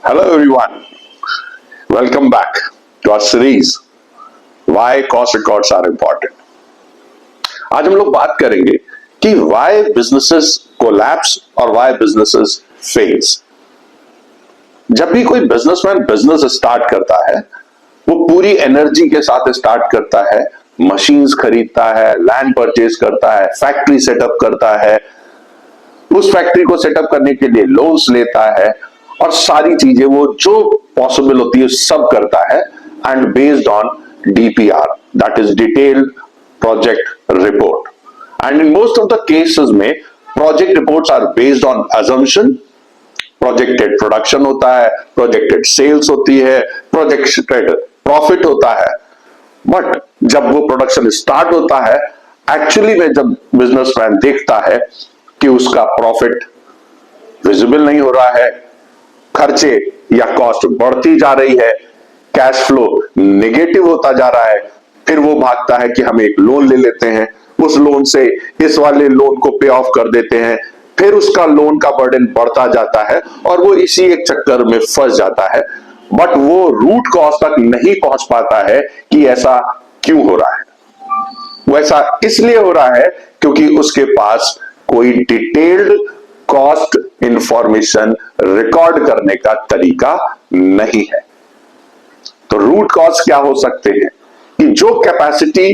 Hello everyone, welcome back to our series Why Cost Records are Important। आज हम लोग बात करेंगे कि why businesses collapse और why businesses fails। जब भी कोई बिजनेसमैन बिजनेस स्टार्ट करता है वो पूरी एनर्जी के साथ स्टार्ट करता है, मशीन्स खरीदता है, लैंड परचेज करता है, फैक्ट्री सेटअप करता है, उस फैक्ट्री को सेटअप करने के लिए लोन्स लेता है और सारी चीजें वो जो पॉसिबल होती है सब करता है and based on DPR, that is detailed project report. And in most of the cases में project reports are based on assumption. Projected production होता है, प्रोजेक्टेड सेल्स होती है, प्रोजेक्टेड प्रॉफिट होता है, बट जब वो प्रोडक्शन स्टार्ट होता है एक्चुअली में जब बिजनेसमैन देखता है कि उसका प्रॉफिट विजिबल नहीं हो रहा है, खर्चे या कॉस्ट बढ़ती जा रही है, कैश फ्लो नेगेटिव होता जा रहा है, फिर वो भागता है कि हम एक लोन ले लेते हैं, उस लोन से इस वाले लोन को पे ऑफ कर देते हैं, फिर उसका लोन का बर्डन बढ़ता जाता है और वो इसी एक चक्कर में फंस जाता है। बट वो रूट कॉज तक नहीं पहुंच पाता है कि ऐसा क्यों हो रहा है। वो ऐसा इसलिए हो रहा है क्योंकि उसके पास कोई डिटेल्ड कॉस्ट इंफॉर्मेशन रिकॉर्ड करने का तरीका नहीं है। तो रूट कॉज क्या हो सकते हैं कि जो कैपेसिटी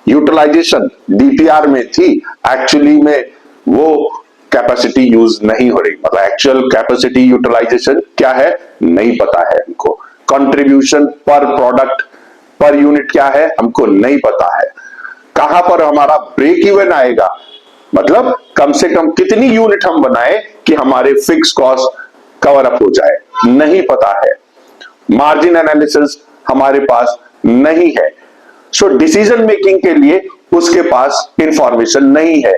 यूटिलाइजेशन डीपीआर में थी एक्चुअली में वो कैपेसिटी यूज नहीं हो रही, मतलब एक्चुअल कैपेसिटी यूटिलाइजेशन क्या है नहीं पता है हमको, कंट्रीब्यूशन पर प्रोडक्ट पर यूनिट क्या है हमको नहीं पता है, कहां पर हमारा ब्रेक इवन आएगा, मतलब कम से कम कितनी यूनिट हम बनाए कि हमारे फिक्स कॉस्ट कवर अप हो जाए, नहीं पता है, मार्जिन एनालिसिस हमारे पास नहीं है। सो डिसीजन मेकिंग के लिए उसके पास इंफॉर्मेशन नहीं है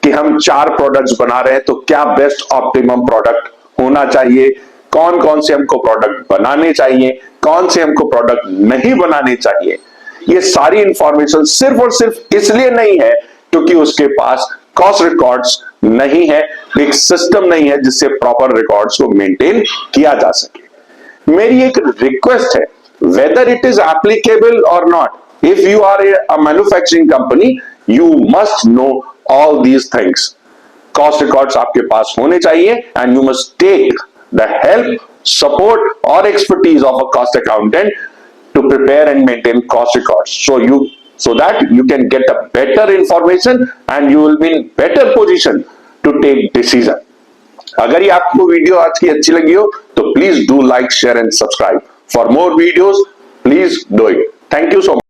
कि हम 4 प्रोडक्ट्स बना रहे हैं तो क्या बेस्ट ऑप्टिमम प्रोडक्ट होना चाहिए, कौन कौन से हमको प्रोडक्ट बनाने चाहिए, कौन से हमको प्रोडक्ट नहीं बनाने चाहिए। ये सारी इंफॉर्मेशन सिर्फ और सिर्फ इसलिए नहीं है क्योंकि उसके पास कॉस्ट रिकॉर्ड्स नहीं है, एक सिस्टम नहीं है जिससे प्रॉपर रिकॉर्ड्स को मेंटेन किया जा सके। मेरी एक रिक्वेस्ट है, वेदर इट इज एप्लीकेबल और not, if you are a manufacturing company you must know all these things. Cost records आपके पास होने चाहिए and you must take the help, support और expertise of a cost accountant to prepare and maintain cost records so that you can get a better information and you will be in better position to take decision। अगर ये आपको video आज की अच्छी लगी हो तो please do like, share and subscribe. For more videos please do it. Thank you so much.